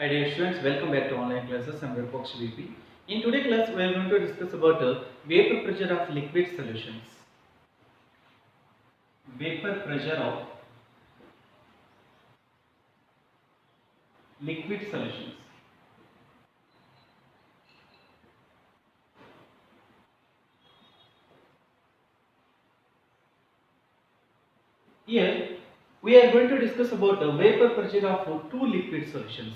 Hi dear students, welcome back to online classes. I am Vipox VP. In today's class, we are going to discuss about vapor pressure of liquid solutions. Vapor pressure of liquid solutions. Here, we are going to discuss about the vapor pressure of two liquid solutions.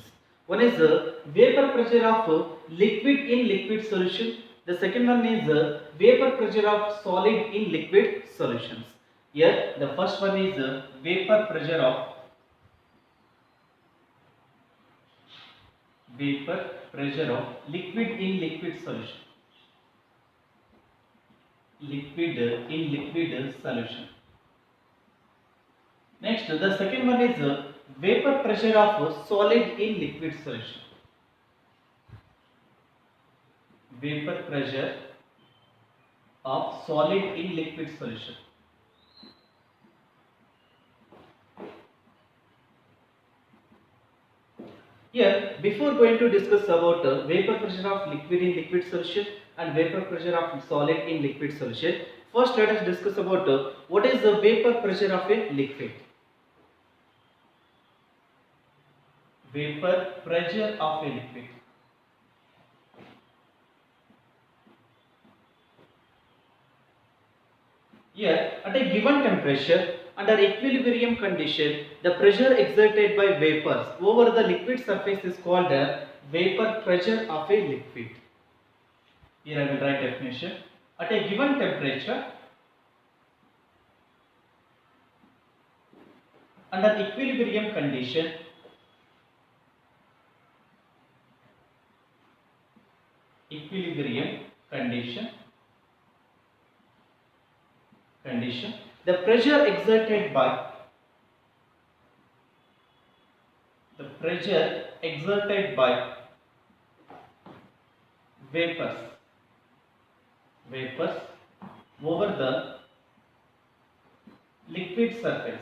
One is the vapor pressure of liquid in liquid solution. The second one is the vapor pressure of solid in liquid solutions. Here, the first one is the vapor pressure of liquid in liquid solution. Liquid in liquid solution. Next, the second one is vapor pressure of solid in liquid solution. Vapor pressure of solid in liquid solution. Here, before going to discuss about vapor pressure of liquid in liquid solution and vapor pressure of solid in liquid solution, first let us discuss about what is the vapor pressure of a liquid. Vapor pressure of a liquid. Here, at a given temperature, under equilibrium condition, the pressure exerted by vapors over the liquid surface is called the vapor pressure of a liquid. Here I will write definition. At a given temperature, under equilibrium condition, the pressure exerted by vapors over the liquid surface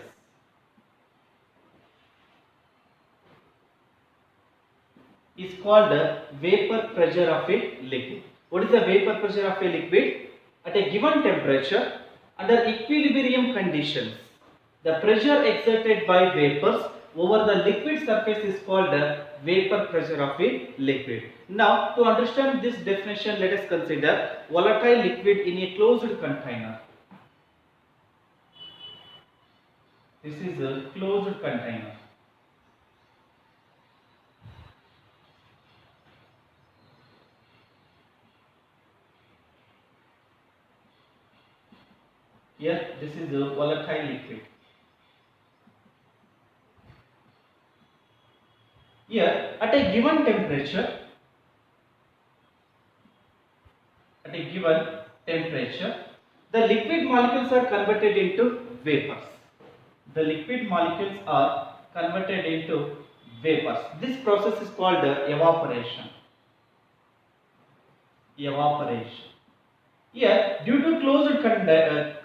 is called the vapor pressure of a liquid. What is the vapor pressure of a liquid? At a given temperature, under equilibrium conditions, the pressure exerted by vapors over the liquid surface is called the vapor pressure of a liquid. Now, to understand this definition, let us consider volatile liquid in a closed container. This is a closed container. Here, this is a volatile liquid. Here, at a given temperature, the liquid molecules are converted into vapors. This process is called evaporation. Here, due to closed container,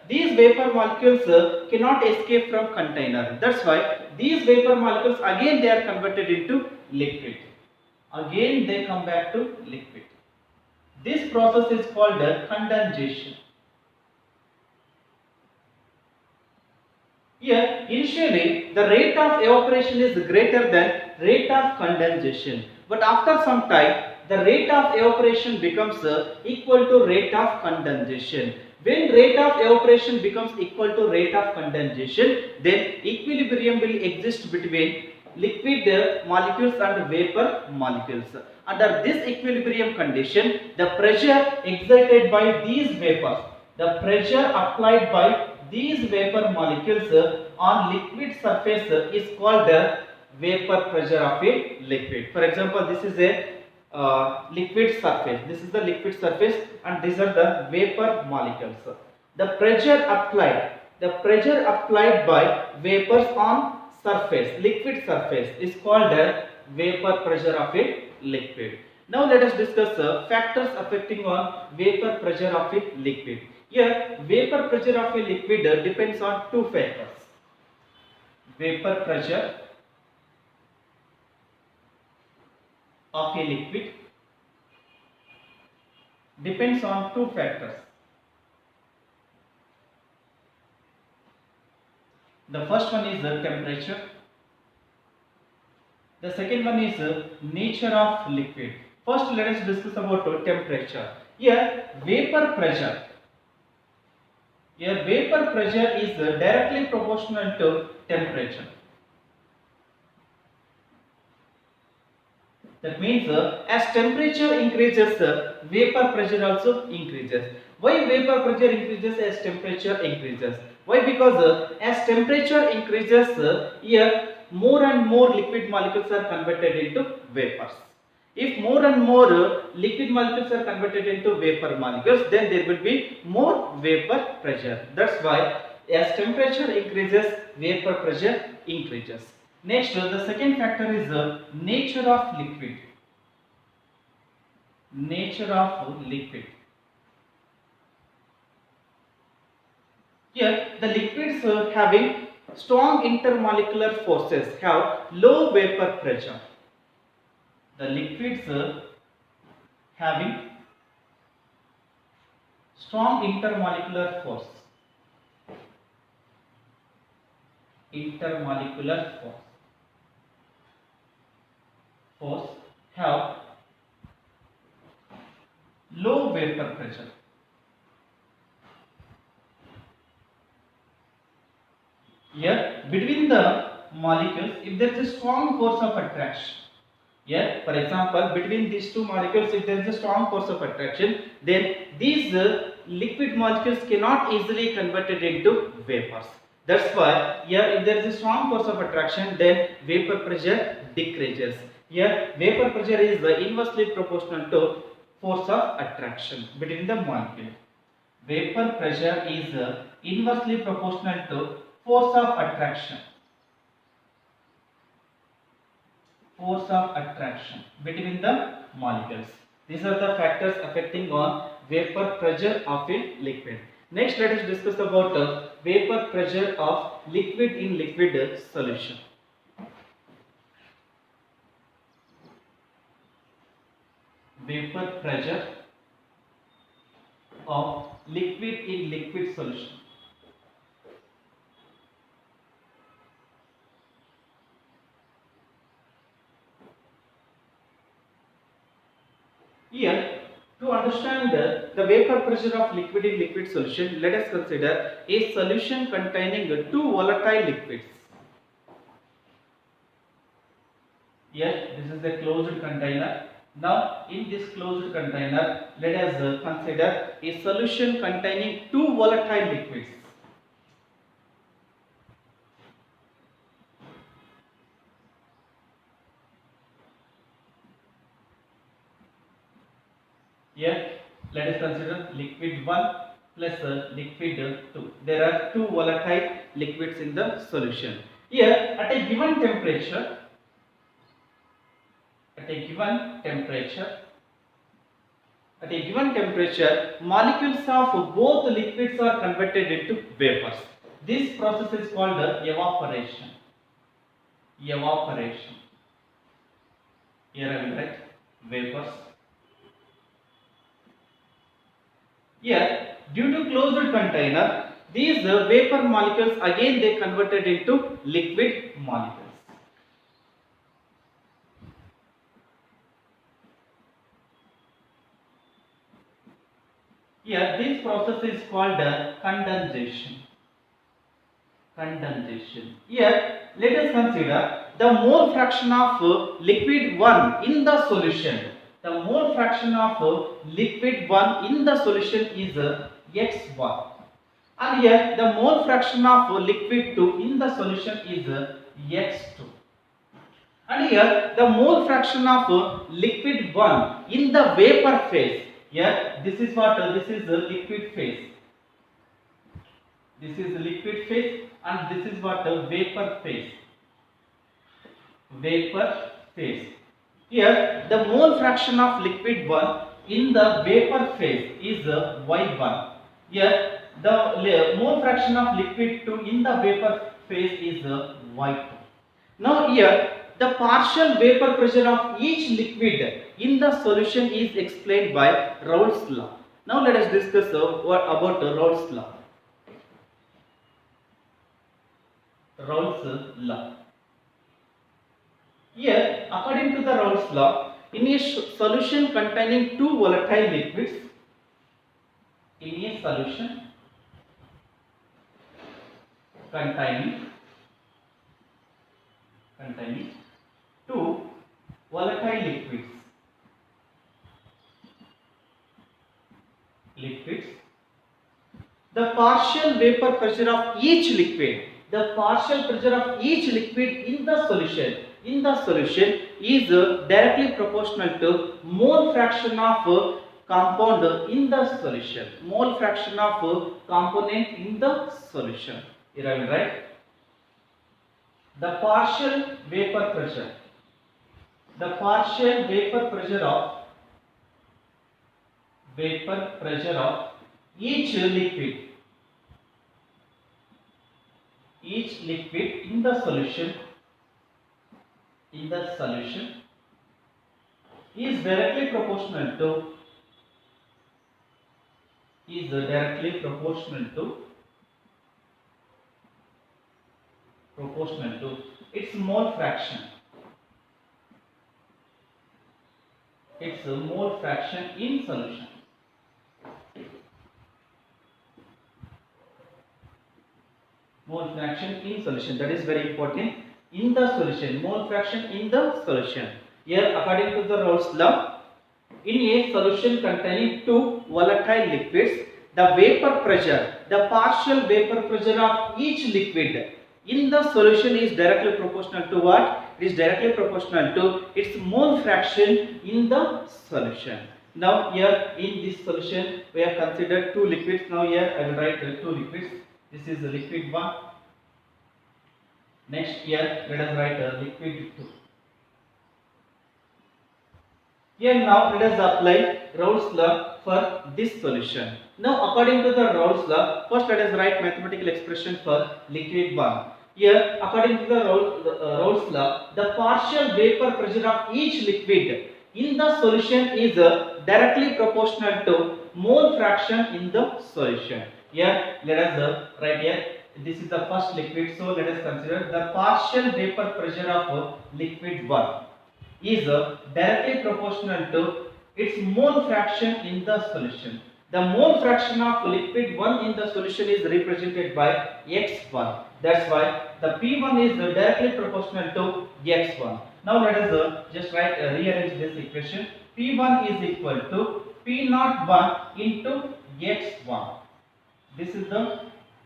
these vapor molecules cannot escape from container. That's why these vapor molecules again they are converted into liquid. Again they come back to liquid. This process is called condensation. Here, initially the rate of evaporation is greater than rate of condensation, but after some time the rate of evaporation becomes equal to rate of condensation. When rate of evaporation becomes equal to rate of condensation, then equilibrium will exist between liquid molecules and vapor molecules. Under this equilibrium condition, the pressure exerted by these vapors, the pressure applied by these vapor molecules on liquid surface is called the vapor pressure of a liquid. For example, this is a liquid surface. This is the liquid surface and these are the vapor molecules. The pressure applied by vapors on surface, liquid surface is called the vapor pressure of a liquid. Now let us discuss factors affecting on vapor pressure of a liquid. Here, vapor pressure of a liquid depends on two factors. Vapor pressure of a liquid depends on two factors. The first one is the temperature. The second one is nature of liquid. First, let us discuss about temperature. Here, vapor pressure. Here, vapor pressure is directly proportional to temperature. That means as temperature increases, vapor pressure also increases. Why vapor pressure increases as temperature increases? Why? Because as temperature increases, here more and more liquid molecules are converted into vapors. If more and more liquid molecules are converted into vapor molecules, then there will be more vapor pressure. That's why as temperature increases, vapor pressure increases. Next, the second factor is the nature of liquid. Nature of liquid. Here, the liquids having strong intermolecular forces have low vapor pressure. The liquids having strong intermolecular force. Intermolecular force have low vapor pressure. Here, between the molecules, if there is a strong force of attraction, here, for example, between these two molecules, if there is a strong force of attraction, then these liquid molecules cannot easily convert it into vapors. That's why here, if there is a strong force of attraction, then vapor pressure decreases. Here, vapor pressure is inversely proportional to force of attraction between the molecule. Vapor pressure is inversely proportional to force of attraction. Force of attraction between the molecules. These are the factors affecting on vapor pressure of a liquid. Next, let us discuss about vapor pressure of liquid in liquid solution. Vapor pressure of liquid in liquid solution. Here, to understand the vapor pressure of liquid in liquid solution, let us consider a solution containing two volatile liquids. Here, this is a closed container. Now, in this closed container, let us consider a solution containing two volatile liquids. Here, let us consider liquid 1 plus liquid 2. There are two volatile liquids in the solution. Here, at a given temperature, molecules of both liquids are converted into vapors. This process is called evaporation. Evaporation. Here I will write vapors. Here, due to closed container, these vapor molecules again they converted into liquid molecules. Here, this process is called condensation. Condensation. Here, let us consider the mole fraction of liquid 1 in the solution. The mole fraction of liquid 1 in the solution is X1. And here, the mole fraction of liquid 2 in the solution is X2. And here, the mole fraction of liquid 1 in the vapor phase. Here, this is what? This is the liquid phase. This is the liquid phase and this is what? Vapor phase. Vapor phase. Here, the mole fraction of liquid 1 in the vapor phase is Y1. Here, the mole fraction of liquid 2 in the vapor phase is Y2. Now, here, the partial vapor pressure of each liquid in the solution is explained by Raoult's law. Now let us discuss what about Raoult's law. Raoult's law. Here, according to the Raoult's law, in a solution containing two volatile liquids, in a solution containing two volatile liquids, the partial vapor pressure of each liquid, in the solution is directly proportional to mole fraction of compound in the solution, mole fraction of component in the solution. Here I will write the partial vapor pressure of each liquid in the solution is directly proportional to its mole fraction. Its mole fraction in solution. Mole fraction in solution, that is very important. In the solution, mole fraction in the solution. Here, according to the Raoult's law, in a solution containing two volatile liquids, the partial vapor pressure of each liquid in the solution is directly proportional to what? It is directly proportional to its mole fraction in the solution. Now here in this solution we have considered two liquids. Now here I will write two liquids. This is the liquid 1. Next here let us write liquid 2. Here now let us apply Raoult's law for this solution. Now according to the Raoult's law, first let us write mathematical expression for liquid 1. Here according to the Raoult's law, the partial vapor pressure of each liquid in the solution is directly proportional to mole fraction in the solution. Here let us write here, this is the first liquid, so let us consider the partial vapor pressure of liquid 1 is directly proportional to its mole fraction in the solution. The mole fraction of liquid 1 in the solution is represented by x1. That's why the P1 is directly proportional to x1. Now let us just rearrange this equation. P1 is equal to P01 into x1. This is the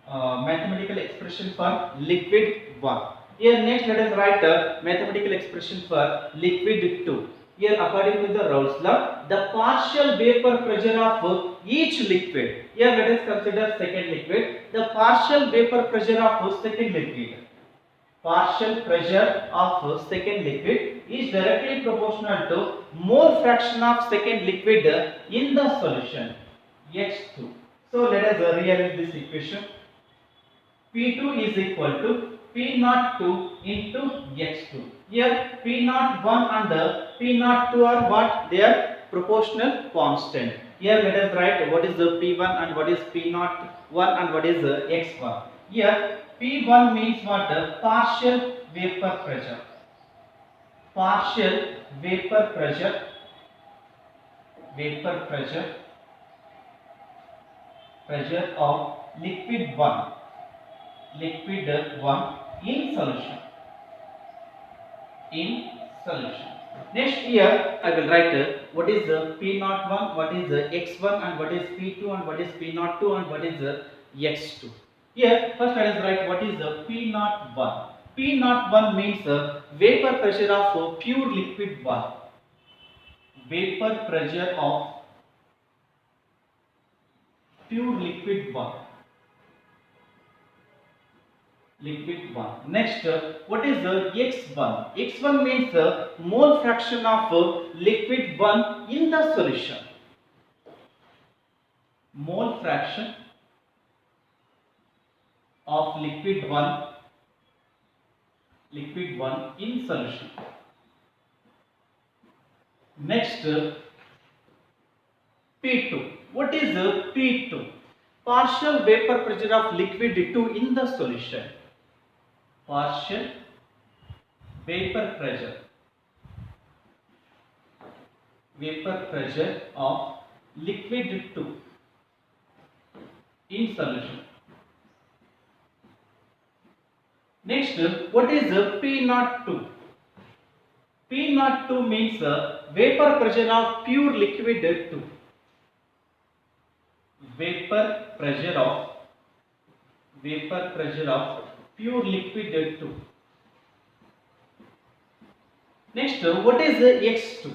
mathematical expression for liquid 1. Here next let us write a mathematical expression for liquid 2. Here according to the Raoult's law, the partial vapor pressure of each liquid. Here let us consider second liquid. The partial vapor pressure of second liquid. Partial pressure of second liquid is directly proportional to mole fraction of second liquid in the solution, x2. So let us rearrange this equation. P2 is equal to P02 into x2. Here P01 and P02 are what? They are proportional constant. Here let us write what is the P1 and what is P01 and what is x1. Here P1 means what? Partial vapor pressure. Partial vapor pressure. Pressure of liquid 1. Liquid 1 in solution. Next here I will write what is P01, what is x1 and what is P2 and what is P02 and what is x2. Here first let us write what is P01. P01 means vapor pressure of pure liquid 1. Vapor pressure of pure liquid 1. Next, what is x1? x1 means mole fraction of liquid 1 in the solution. Mole fraction of liquid 1 liquid 1 in solution. Next, P2. What is P2? Partial vapor pressure of liquid 2 in the solution. Partial vapor pressure of liquid 2 in solution. Next, what is P02? P02 means vapor pressure of pure liquid 2. Vapor pressure of pure liquid 2. Next, what is X2?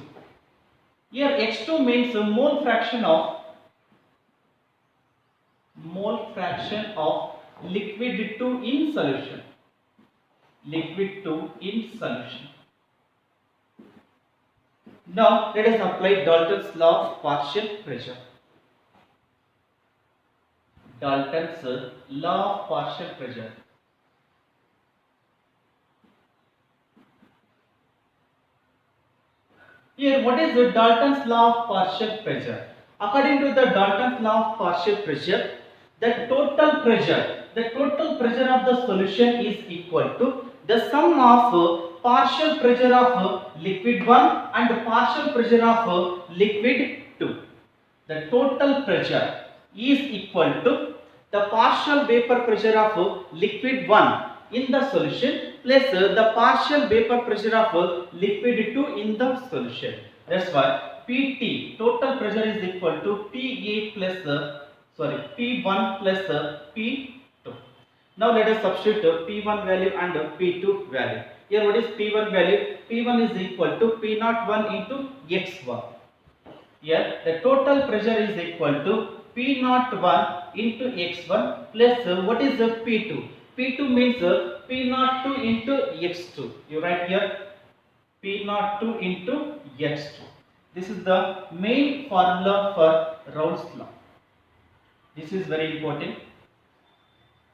Here X2 means mole fraction of liquid 2 in solution. Liquid 2 in solution. Now let us apply Dalton's law of partial pressure. Dalton's law of partial pressure. Here, what is the Dalton's law of partial pressure? According to the Dalton's law of partial pressure, the total pressure of the solution is equal to the sum of partial pressure of liquid 1 and partial pressure of liquid 2. The total pressure is equal to the partial vapor pressure of liquid 1 in the solution plus the partial vapor pressure of liquid 2 in the solution. That's why PT, total pressure, is equal to PA plus P1 plus P2. Now let us substitute P1 value and P2 value. Here what is P1 value? P1 is equal to P01 into X1. Here the total pressure is equal to P01 into X1 plus what is the P2? P2 means P02 into X2. You write here P02 into X2. This is the main formula for Raoult's law. This is very important.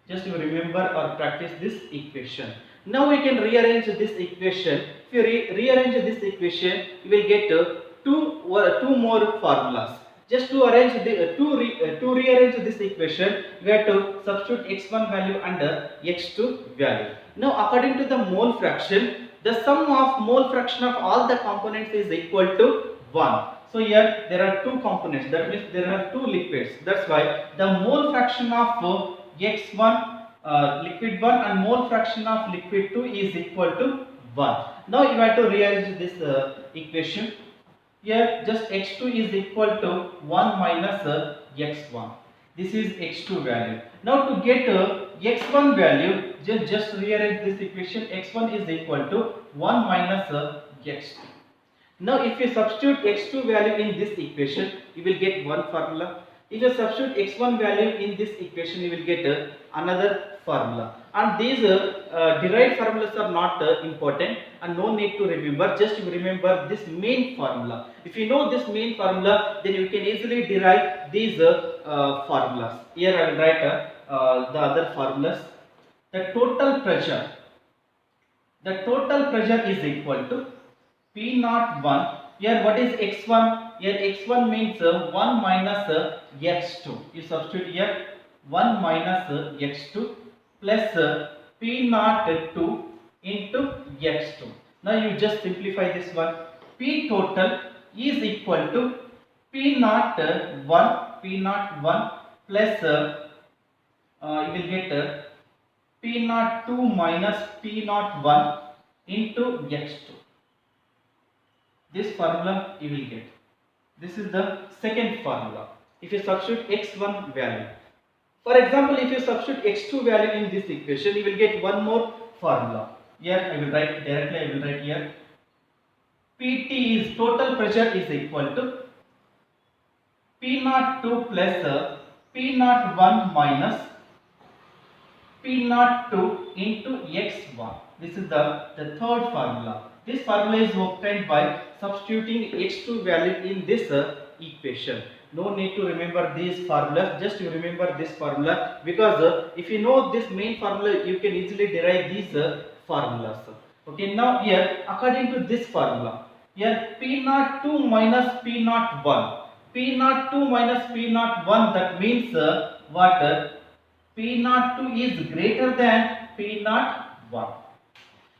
Just you remember or practice this equation. Now we can rearrange this equation. If you rearrange this equation, you will get two more formulas. Just to arrange to rearrange this equation, we have to substitute x1 value and x2 value. Now, according to the mole fraction, the sum of mole fraction of all the components is equal to 1. So here there are two components. That means there are two liquids. That's why the mole fraction of x1 liquid 1 and mole fraction of liquid 2 is equal to 1. Now you have to rearrange this equation. Here just x2 is equal to 1 minus x1. This is x2 value. Now to get x1 value, just rearrange this equation. x1 is equal to 1 minus x2. Now if you substitute x2 value in this equation, you will get one formula. If you substitute x1 value in this equation, you will get another formula. And these derived formulas are not important and no need to remember. Just you remember this main formula. If you know this main formula, then you can easily derive these formulas. Here I will write the other formulas. The total pressure is equal to P01. Here what is x1? Here x1 means 1 minus x2. You substitute here 1 minus x2 plus P02 into x2. Now you just simplify this one. P total is equal to P01 plus you will get P02 minus P01 into x2. This formula you will get. This is the second formula. If you substitute x1 value. For example, if you substitute x2 value in this equation, you will get one more formula. Here I will write directly. I will write here. PT is total pressure is equal to P02 plus P01 minus P02 into x1. This is the third formula. This formula is obtained by substituting x2 value in this equation. No need to remember these formulas, just you remember this formula, because if you know this main formula, you can easily derive these formulas. Okay, now here according to this formula, here P naught 2 minus P naught 1. P naught 2 minus P naught 1, that means what? P naught 2 is greater than P naught 1.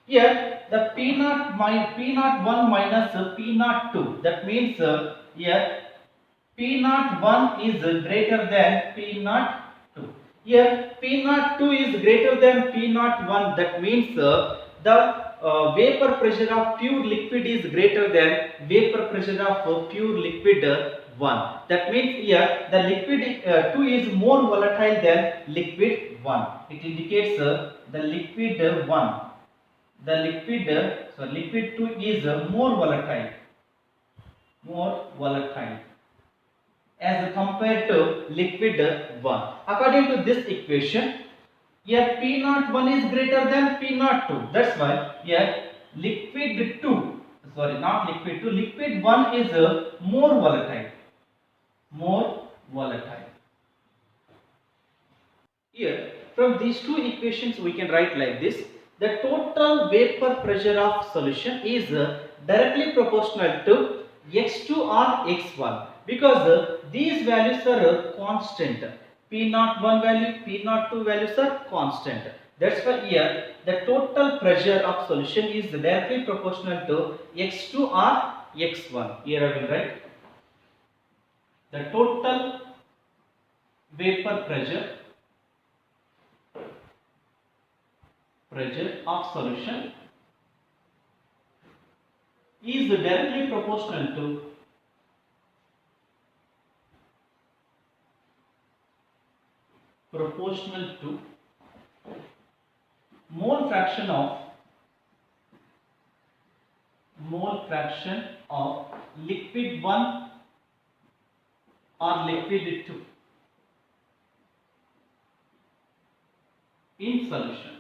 Here the P naught P naught 1 minus P naught 2, that means here P naught 1 is greater than P naught 2. Here P naught 2 is greater than P naught 1, that means the vapor pressure of pure liquid is greater than vapor pressure of pure liquid 1. That means here the liquid 2 is more volatile than liquid 1. It indicates the liquid 1. The liquid 2 is more volatile as compared to liquid 1. According to this equation, here P naught 1 is greater than P naught 2. That's why here liquid 2, sorry, not liquid 2, liquid 1 is more volatile. Here from these two equations we can write like this: the total vapor pressure of solution is directly proportional to x2 or x1, because these values are constant. P01 value, P02 values are constant. That's why here the total pressure of solution is directly proportional to x2 or x1. Here I will write the total vapor pressure of solution is directly proportional to mole fraction of liquid 1 or liquid 2 in solution.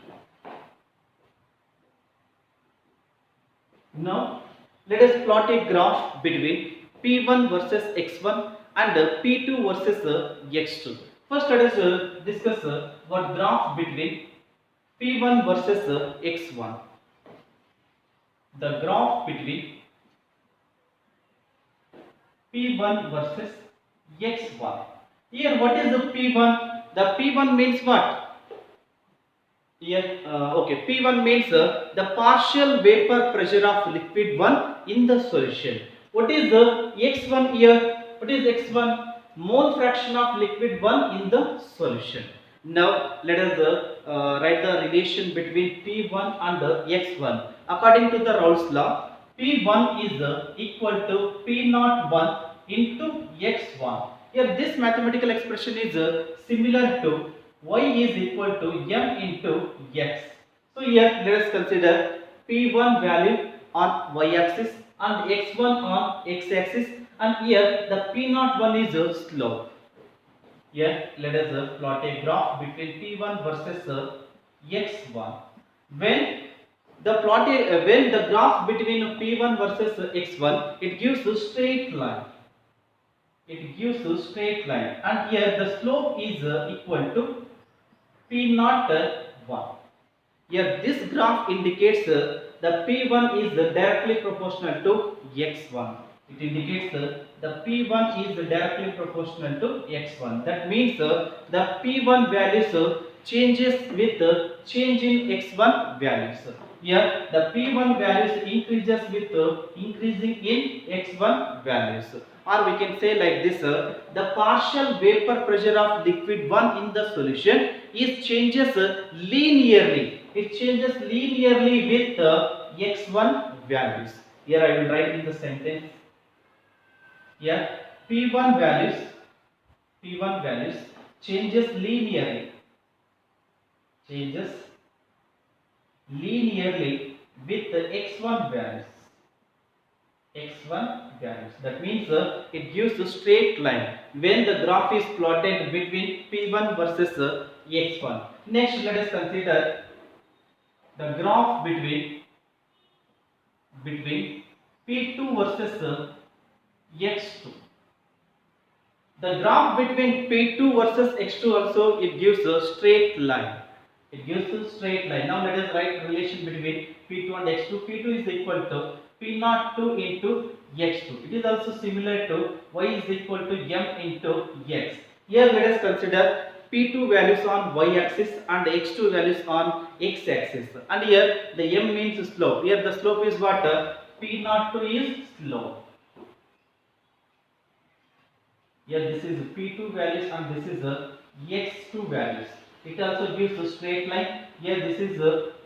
Now let us plot a graph between P1 versus x1 and P2 versus x2. First let us discuss what graph between P1 versus x1. The graph between P1 versus x1. Here what is the P1? The P1 means what? Here, okay, P1 means the partial vapor pressure of liquid 1 in the solution. What is the x1 here? What is x1? Mole fraction of liquid 1 in the solution. Now let us write the relation between P1 and x1. According to the Raoult's law, P1 is equal to P01 into x1. Here this mathematical expression is similar to y is equal to m into x. So here let us consider P1 value on y-axis and x1 on x-axis, and here the P01 is a slope. Here let us plot a graph between P1 versus x1. When the graph between P1 versus x1, it gives a straight line. And here the slope is equal to P01. Here this graph indicates the P1 is directly proportional to x1. It indicates the P1 is directly proportional to x1. That means the P1 values changes with change in x1 values. Here the P1 values increases with increasing in x1 values. Or we can say like this, the partial vapor pressure of liquid 1 in the solution is changes linearly. It changes linearly with x1 values. Here I will write in the sentence. Here P1 values changes linearly with x1 values. That means it gives a straight line when the graph is plotted between P1 versus x1. Next let us consider the graph between P2 versus x2. The graph between P2 versus x2 also, it gives a straight line. It gives a straight line. Now let us write relation between P2 and X2. P2 is equal to P02 into X2. It is also similar to Y is equal to M into X. Here let us consider P2 values on Y axis and X2 values on X axis. And here the M means slope. Here the slope is what? P02 is slope. Here this is P2 values and this is X2 values. It also gives a straight line. Here this is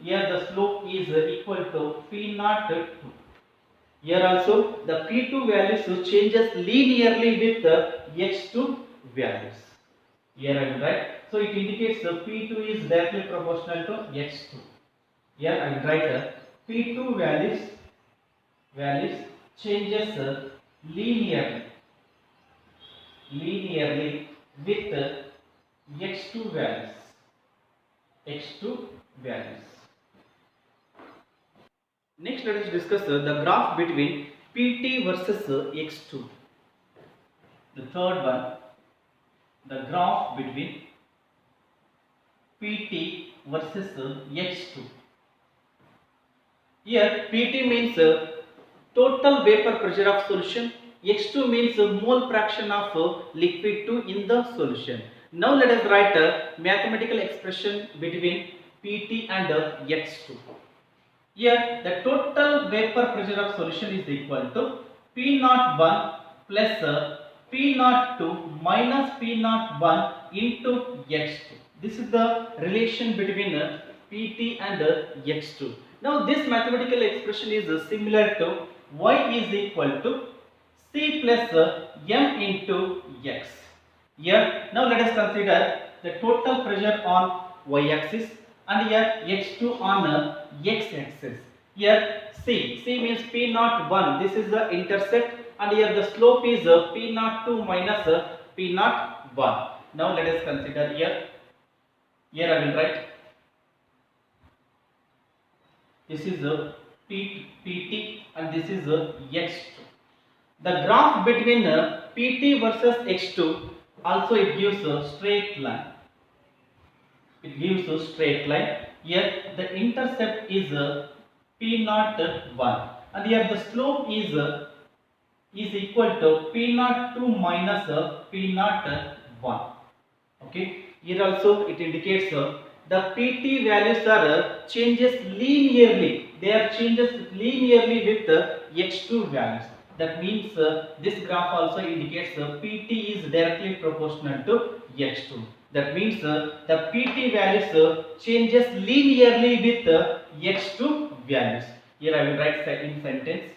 here the slope is equal to P02. Here also the P2 values changes linearly with the X2 values. Here I will write. So it indicates the P2 is directly proportional to X2. Here I will write P2 values changes linearly with X2 values. Next, let us discuss the graph between PT versus X2. The third one, the graph between PT versus X2. Here, PT means total vapor pressure of solution. X2 means mole fraction of liquid 2 in the solution. Now let us write a mathematical expression between PT and X2. Here the total vapor pressure of solution is equal to P01 plus P02 minus P01 into X2. This is the relation between PT and X2. Now this mathematical expression is similar to Y is equal to C plus M into X. Here now let us consider the total pressure on Y axis and here X2 on X axis. Here C means P01, this is the intercept, and here the slope is P02 minus P01. Now let us consider here I will write this is PT and this is X2. The graph between PT versus X2 also it gives a straight line. Here the intercept is P01 and here the slope is equal to P02 minus P01. Okay. Here also it indicates the PT values are changes linearly. They are changes linearly with X2 values. That means this graph also indicates PT is directly proportional to X2. That means the PT values changes linearly with X2 values. Here I will write in sentence.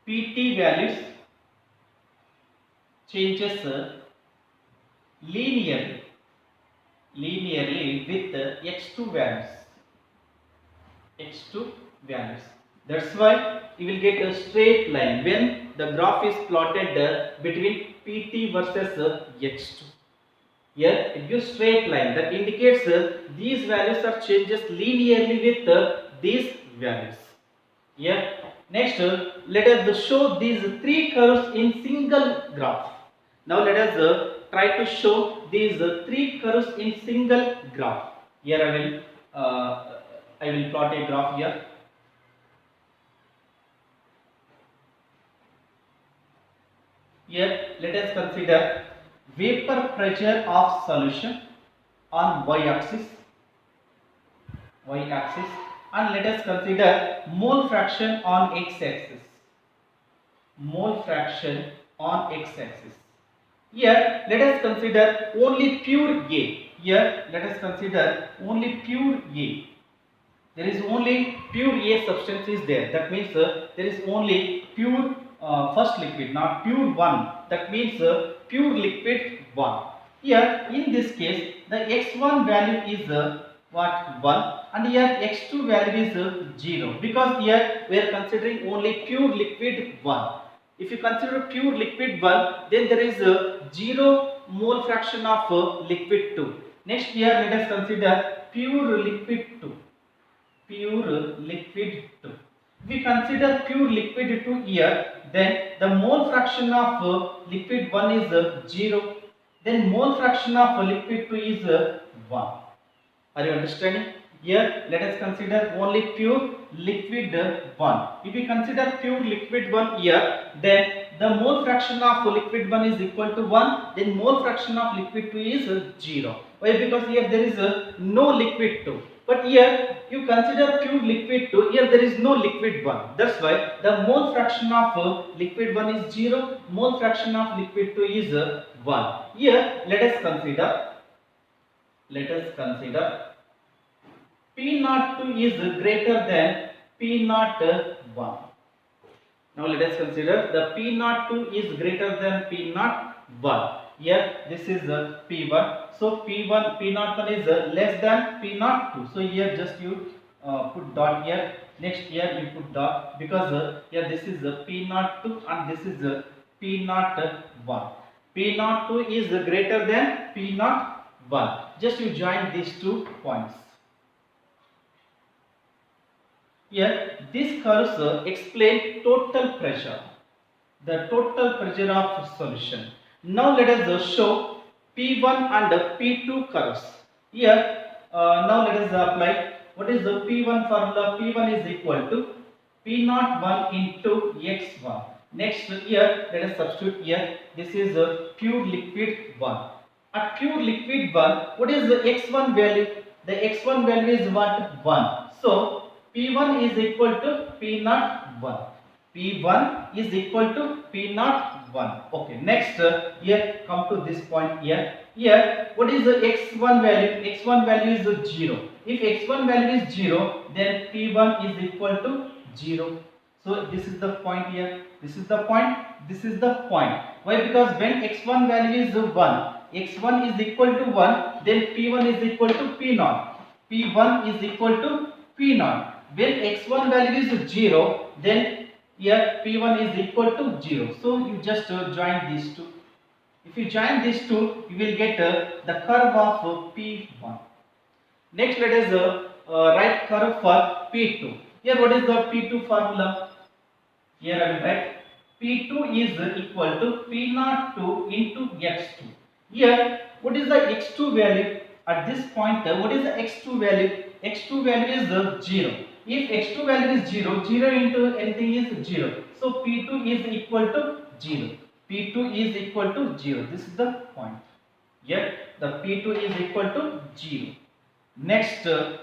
PT values changes linearly with X2 values. That's why you will get a straight line when the graph is plotted between PT versus X2. Here it gives straight line that indicates these values are changes linearly with these values. Here next let us show these three curves in single graph. Now let us try to show these three curves in single graph. Here I will plot a graph here. Here let us consider vapor pressure of solution on Y axis and let us consider mole fraction on X axis. Here let us consider only pure A. There is only pure A substance is there. That means there is only pure first liquid, not pure 1. That means pure liquid 1. Here in this case the x1 value is 1 and here x2 value is 0, because here we are considering only pure liquid 1. If you consider pure liquid 1, then there is 0 mole fraction of liquid 2. Next here let us consider pure liquid 2. If we consider pure liquid 2 here, then the mole fraction of liquid 1 is 0. Then mole fraction of liquid 2 is 1. Are you understanding? Here, let us consider only pure liquid one. If we consider pure liquid one here, then the mole fraction of liquid one is equal to 1. Then mole fraction of liquid 2 is 0. Why? Because here there is no liquid 2. But here you consider pure liquid 2. Here there is no liquid 1. That's why the mole fraction of liquid 1 is 0. Mole fraction of liquid 2 is 1. Here let us consider. P naught 2 is greater than P naught 1. Now let us consider the P naught 2 is greater than P naught 1. Here this is P1. So P naught 1 is less than P naught 2. So here just you put dot here. Next here you put dot because here this is P naught 2 and this is P naught 1. P naught 2 is greater than P naught 1. Just you join these 2 points. Here, these curves explain total pressure, the total pressure of solution. Now let us show P1 and P2 curves. Here, now let us apply what is the P1 formula. P1 is equal to P01 into X1. Next here, let us substitute here. This is a pure liquid 1. At pure liquid 1, what is the X1 value? The X1 value is what? 1. So, P1 is equal to P01. P1 is equal to P01. Okay, next here come to this point here. Here, what is the X1 value? X1 value is 0. If X1 value is 0, then P1 is equal to 0. So, this is the point here. This is the point. This is the point. Why? Because when X1 value is 1, X1 is equal to 1, then P1 is equal to P0. P1 is equal to P0. When X1 value is 0, then here P1 is equal to 0. So you just join these two. If you join these two, you will get the curve of P1. Next, let us write curve for P2. Here, what is the P2 formula? Here I will write P2 is equal to P02 into X2. Here, what is the X2 value? At this point, what is the X2 value? X2 value is 0. If X2 value is 0, 0 into anything is 0. So P2 is equal to 0. P2 is equal to 0. This is the point. Here, the P2 is equal to 0. Next, here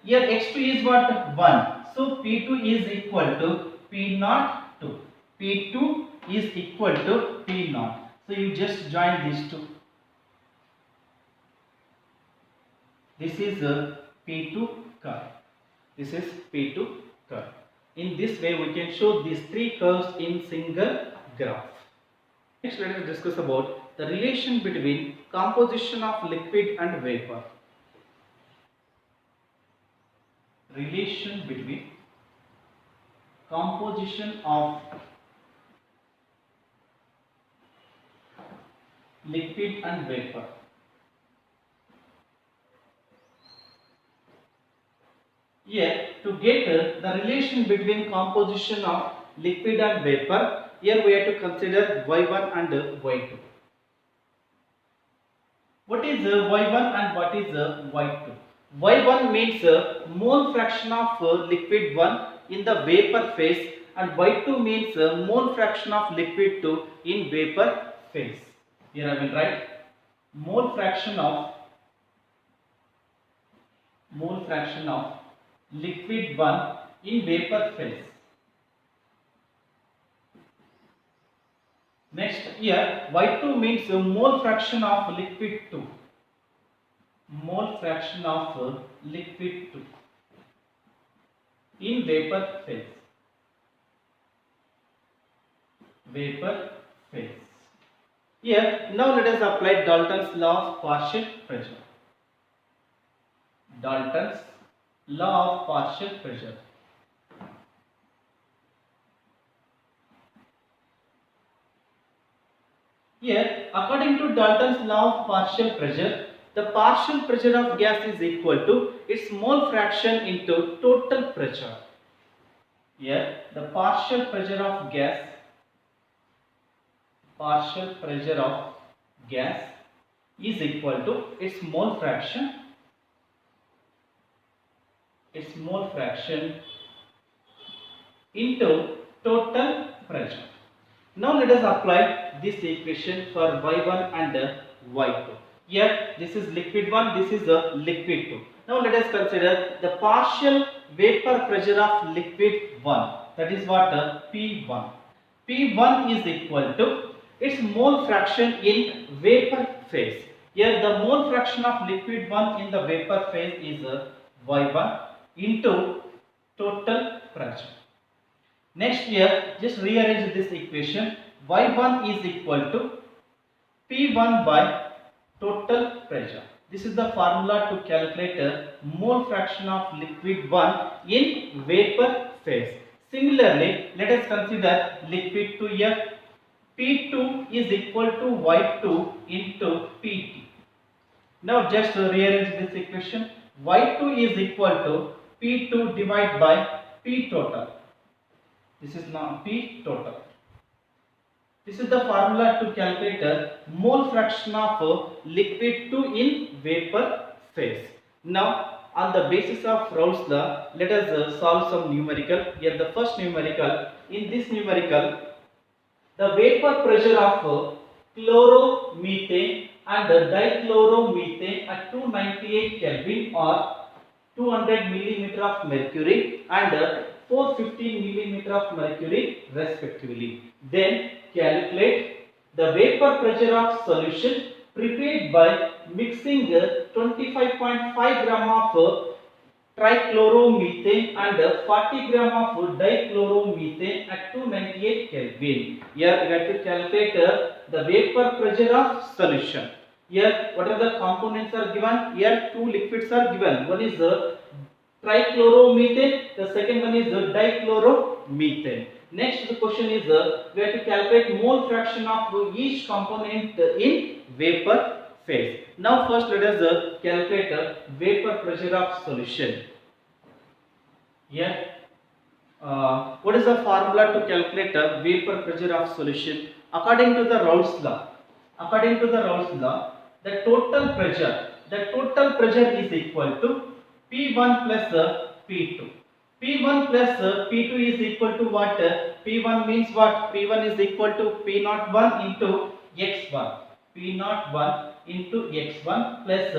X2 is what? 1. So P2 is equal to P02. P2 is equal to P0. So you just join these two. This is P2 curve. This is P2 curve. In this way, we can show these 3 curves in single graph. Next, let us discuss about the relation between composition of liquid and vapor. Relation between composition of liquid and vapor. Here, to get the relation between composition of liquid and vapor, here we have to consider Y1 and Y2. What is Y1 and what is Y2? Y1 means mole fraction of liquid 1 in the vapor phase, and Y2 means mole fraction of liquid 2 in vapor phase. Here I will write mole fraction of liquid 1 in vapor phase. Next, here Y2 means mole fraction of liquid 2. Mole fraction of liquid 2 in vapor phase. Vapor phase. Here, now let us apply Dalton's law of partial pressure. Dalton's law of partial pressure. Here, according to Dalton's law of partial pressure, the partial pressure of gas is equal to its mole fraction into total pressure. Here, the partial pressure of gas is equal to its mole fraction into total pressure. Now let us apply this equation for y1 and y2. Here this is liquid 1, this is a liquid 2. Now let us consider the partial vapor pressure of liquid 1, that is what P1. P1 is equal to its mole fraction in vapor phase. Here the mole fraction of liquid 1 in the vapor phase is y1 into total pressure. Next here, just rearrange this equation. Y1 is equal to P1 by total pressure. This is the formula to calculate a mole fraction of liquid 1 in vapor phase. Similarly, let us consider liquid 2 here. P2 is equal to Y2 into PT. Now just rearrange this equation. Y2 is equal to P2 divided by P total. This is now P total. This is the formula to calculate a mole fraction of liquid 2 in vapor phase. Now, on the basis of Raoult's law, let us solve some numerical. Here the first numerical. In this numerical, the vapor pressure of chloromethane and dichloromethane at 298 Kelvin or 200 millimeter of mercury and 415 millimeter of mercury respectively. Then calculate the vapor pressure of solution prepared by mixing 25.5 gram of trichloromethane and 40 gram of dichloromethane at 298 Kelvin. Here we have to calculate the vapor pressure of solution. Here what are the components are given? Here two liquids are given. One is trichloromethane, the second one is dichloromethane. Next the question is we have to calculate mole fraction of each component in vapor phase. Now first let us calculate vapor pressure of solution. Here what is the formula to calculate vapor pressure of solution? According to the Raoult's law, the total pressure is equal to P1 plus P2. P1 plus P2 is equal to what? P1 means what? P1 is equal to P01 into X1. P01 into X1 plus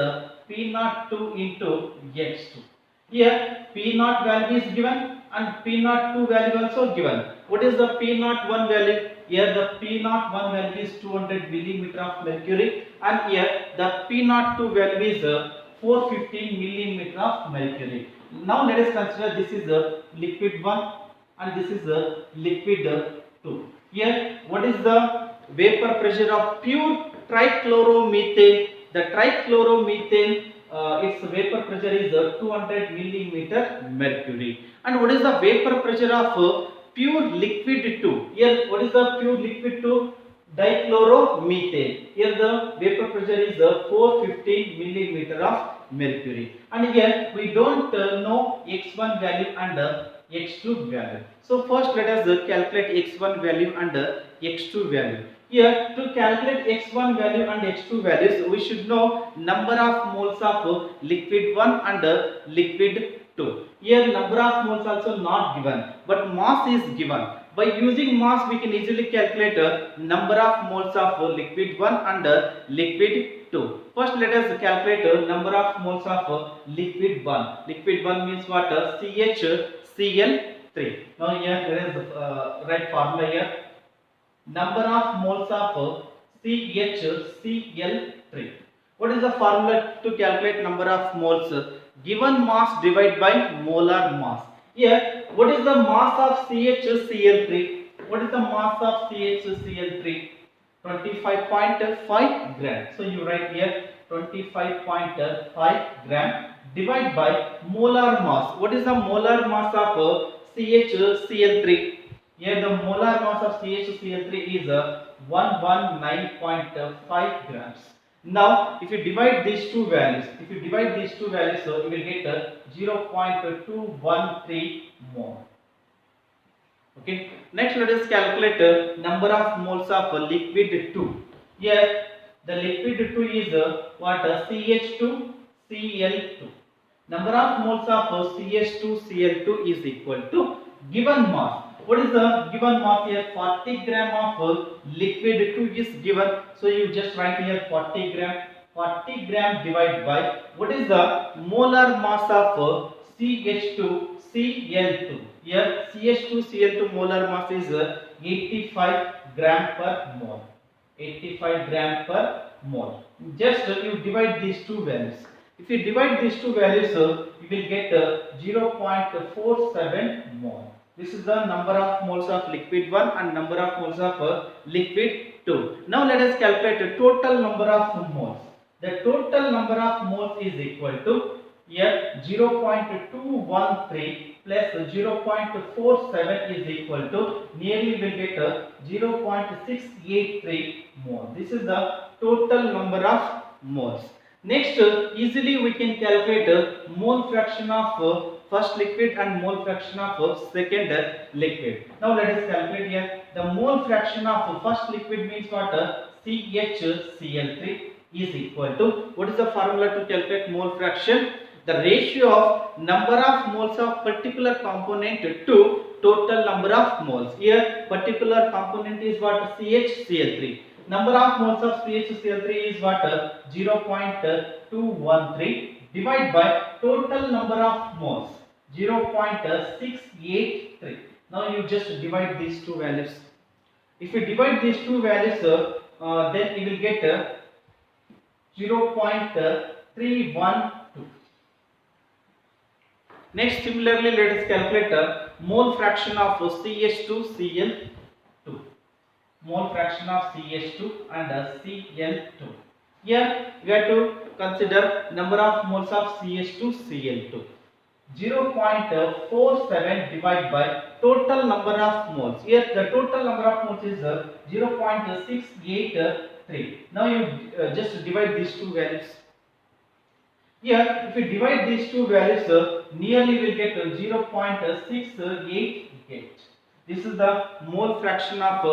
P02 into X2. Here P0 value is given and P02 value also given. What is the P01 value? Here the P01 value is 200 millimeter of mercury and here the P02 value is 415 millimeter of mercury. Now let us consider this is a liquid 1 and this is a liquid 2. Here what is the vapor pressure of pure trichloromethane? The trichloromethane its vapor pressure is 200 millimeter mercury. And what is the vapor pressure of pure liquid 2? Here what is the pure liquid 2? Dichloromethane. Here the vapor pressure is 415 millimeter of mercury. And here we don't know X1 value and X2 value. So first let us calculate X1 value and X2 value. Here to calculate X1 value and X2 values, we should know number of moles of liquid 1 and liquid 2. Here number of moles also not given, but mass is given. By using mass, we can easily calculate number of moles of liquid 1 and liquid 2. First, let us calculate number of moles of liquid 1. Liquid 1 means what? CHCl3. Now here there is right formula here. Number of moles of CHCl3. What is the formula to calculate number of moles? Given mass divided by molar mass. Here, what is the mass of CHCl3? What is the mass of CHCl3? 25.5 gram. So you write here 25.5 gram divided by molar mass. What is the molar mass of CHCl3? Here the molar mass of CHCl3 is 119.5 grams. Now, if you divide these two values, so you will get 0.213 mole. Okay. Next, let us calculate number of moles of liquid 2. Here, The liquid 2 is what? CH2 Cl2. Number of moles of CH2 Cl2 is equal to given mass. What is the given mass here? 40 gram of liquid 2 is given. So you just write here 40 gram. 40 gram divided by what is the molar mass of CH2 Cl2. Here CH2 Cl2 molar mass is 85 gram per mole. 85 gram per mole. Just you divide these two values. If you divide these two values, you will get 0.47 mole. This is the number of moles of liquid 1 and number of moles of liquid 2. Now let us calculate the total number of moles. The total number of moles is equal to here 0.213 plus 0.47 is equal to nearly will get 0.683 mole. This is the total number of moles. Next, easily we can calculate mole fraction of first liquid and mole fraction of second liquid. Now let us calculate here. The mole fraction of first liquid means what? CHCl3 is equal to, what is the formula to calculate mole fraction? The ratio of number of moles of particular component to total number of moles. Here particular component is what? CHCl3. Number of moles of CHCl3 is what? 0.213 divided by total number of moles 0.683. Now you just divide these two values. If you divide these two values, then you will get 0.312. Next, similarly, let us calculate mole fraction of CH2Cl2. Mole fraction of CH2 and Cl2. Here we have to consider number of moles of CH2Cl2. 0.47 divided by total number of moles. Here the total number of moles is 0.683. Now you just divide these two values. Here if you divide these two values, nearly will get 0.688. This is the mole fraction of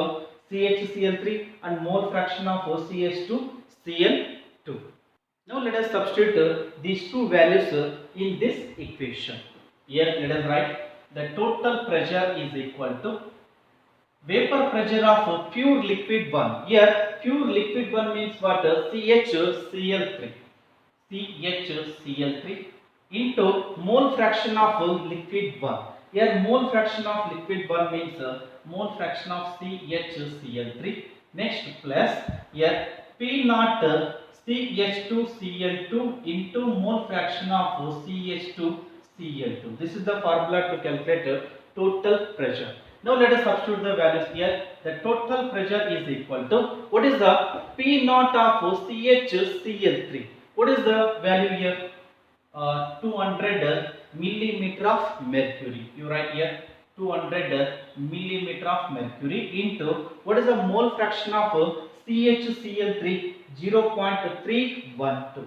CHCl3 and mole fraction of CH2Cl2. Now let us substitute these two values in this equation. Here let us write the total pressure is equal to vapor pressure of pure liquid 1. Here pure liquid 1 means what? CHCl3. CHCl3 into mole fraction of liquid 1. Here mole fraction of liquid 1 means mole fraction of CHCl3. Next plus here P naught CH2Cl2 into mole fraction of CH2Cl2. This is the formula to calculate total pressure. Now let us substitute the values here. The total pressure is equal to, what is the P naught of CHCl3? What is the value here? 200 millimeter of mercury. You write here 200 millimeter of mercury into, what is the mole fraction of CHCl3? 0.312.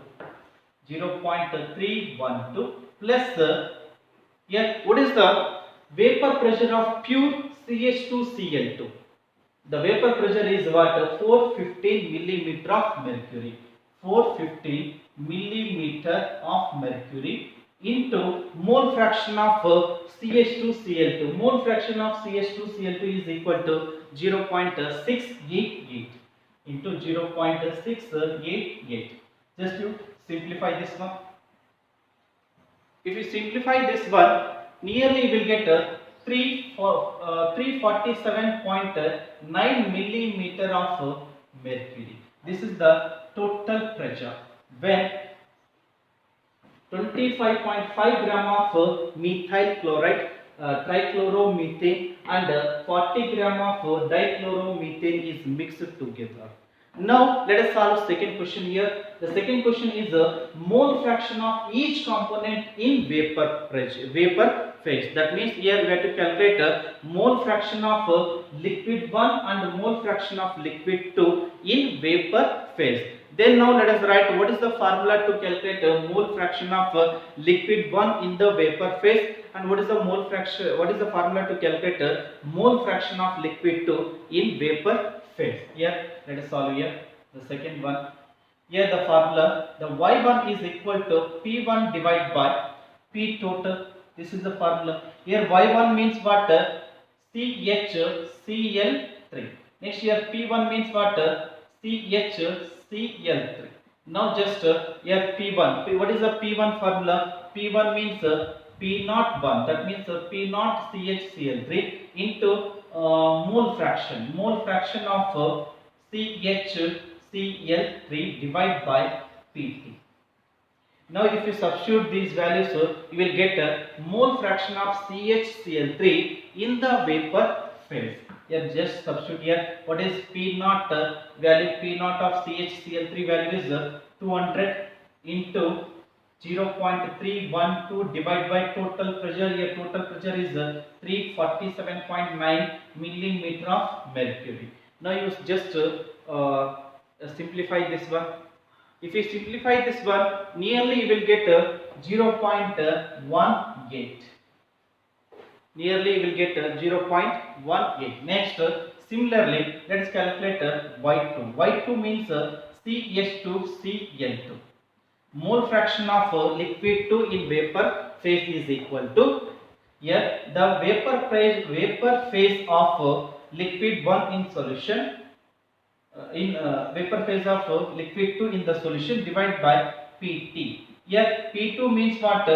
0.312 plus here what is the vapor pressure of pure CH2Cl2? The vapor pressure is what? 415 millimeter of mercury. 415 millimeter of mercury into mole fraction of CH2Cl2. Mole fraction of CH2Cl2 is equal to 0.688 into 0.688. Just you simplify this one. If you simplify this one, nearly you will get 347.9 millimeter of mercury. This is the total pressure when 25.5 gram of methyl chloride, trichloromethane and 40 gram of dichloromethane is mixed together. Now let us solve second question here. The second question is mole fraction of each component in vapor phase. That means here we have to calculate mole fraction of liquid 1 and mole fraction of liquid 2 in vapor phase. Then now let us write what is the formula to calculate mole fraction of liquid 1 in the vapor phase, and what is the mole fraction, what is the formula to calculate mole fraction of liquid 2 in vapor phase. Here let us solve here. The second one, here the formula, the Y1 is equal to P1 divided by P total. This is the formula. Here Y1 means what? CHCl3. Next here P1 means what? CHCl3. Now just here P1. What is the P1 formula? P1 means P01. That means P0 CHCl3 into mole fraction. Mole fraction of CHCl3 divided by Pt. Now if you substitute these values, you will get a mole fraction of CHCl3 in the vapor phase. Here just substitute here. What is P0 value? P0 of CHCl3 value is 200 into 0.312 divided by total pressure. Here total pressure is 347.9 millimeter of mercury. Now you just simplify this one. If you simplify this one, nearly you will get 0.18. Nearly you will get 0.18. Next, similarly, let us calculate Y2. Y2 means CH2Cl2. Mole fraction of liquid 2 in vapor phase is equal to, here the vapor phase of liquid 1 in solution, vapor phase of liquid 2 in the solution divided by Pt. Here P2 means what?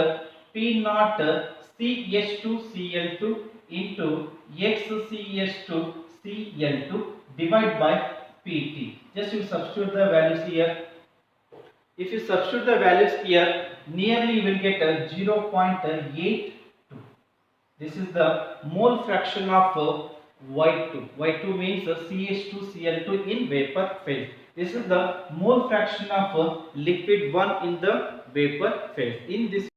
P0 CH2Cl2 into XCH2Cl2 divided by Pt. Just you substitute the values here. If you substitute the values here, nearly you will get 0.82. This is the mole fraction of Y2. Y2 means CH2Cl2 in vapor phase. This is the mole fraction of liquid 1 in the vapor phase. In this